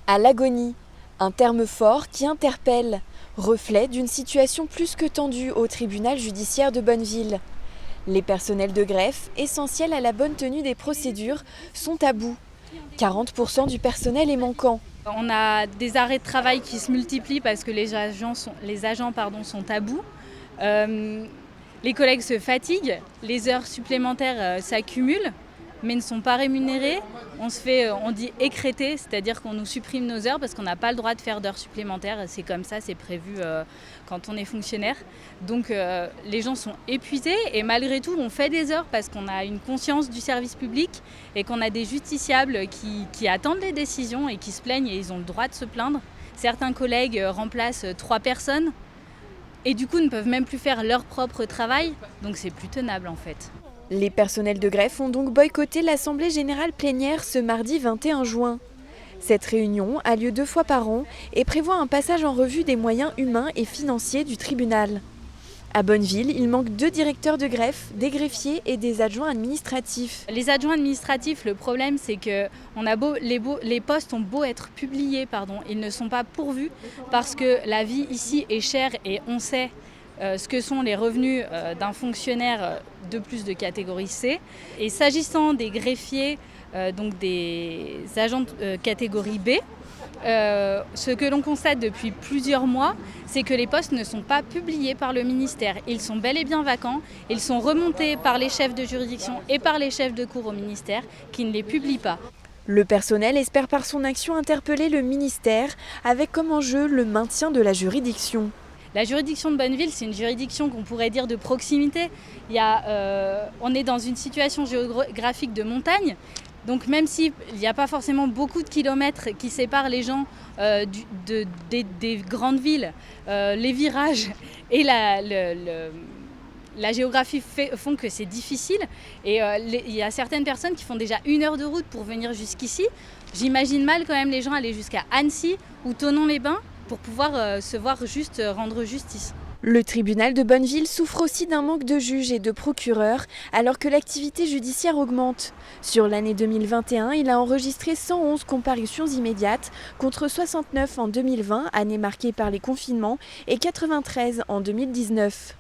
À l'agonie, un terme fort qui interpelle, reflet d'une situation plus que tendue au tribunal judiciaire de Bonneville. Les personnels de greffe, essentiels à la bonne tenue des procédures, sont à bout. 40% du personnel est manquant. On a des arrêts de travail qui se multiplient parce que les agents sont à bout. Les collègues se fatiguent, les heures supplémentaires s'accumulent, mais ne sont pas rémunérées. On dit écréter, c'est-à-dire qu'on nous supprime nos heures parce qu'on n'a pas le droit de faire d'heures supplémentaires. C'est comme ça, c'est prévu quand on est fonctionnaire. Donc les gens sont épuisés et malgré tout, on fait des heures parce qu'on a une conscience du service public et qu'on a des justiciables qui attendent les décisions et qui se plaignent et ils ont le droit de se plaindre. Certains collègues remplacent 3 personnes et du coup ne peuvent même plus faire leur propre travail. Donc c'est plus tenable en fait. Les personnels de greffe ont donc boycotté l'Assemblée générale plénière ce mardi 21 juin. Cette réunion a lieu 2 fois par an et prévoit un passage en revue des moyens humains et financiers du tribunal. À Bonneville, il manque 2 directeurs de greffe, des greffiers et des adjoints administratifs. Les adjoints administratifs, le problème c'est que les postes ont beau être publiés, ils ne sont pas pourvus parce que la vie ici est chère et on sait ce que sont les revenus d'un fonctionnaire de plus de catégorie C. Et s'agissant des greffiers, donc des agents de catégorie B, ce que l'on constate depuis plusieurs mois, c'est que les postes ne sont pas publiés par le ministère. Ils sont bel et bien vacants, ils sont remontés par les chefs de juridiction et par les chefs de cour au ministère qui ne les publient pas. Le personnel espère par son action interpeller le ministère avec comme enjeu le maintien de la juridiction. La juridiction de Bonneville, c'est une juridiction qu'on pourrait dire de proximité. On est dans une situation géographique de montagne. Donc même s'il n'y a pas forcément beaucoup de kilomètres qui séparent les gens des grandes villes, les virages et la géographie font que c'est difficile. Et il y a certaines personnes qui font déjà 1 heure de route pour venir jusqu'ici. J'imagine mal quand même les gens aller jusqu'à Annecy ou Thonon-les-Bains pour pouvoir se voir rendre justice. Le tribunal de Bonneville souffre aussi d'un manque de juges et de procureurs alors que l'activité judiciaire augmente. Sur l'année 2021, il a enregistré 111 comparutions immédiates contre 69 en 2020, année marquée par les confinements, et 93 en 2019.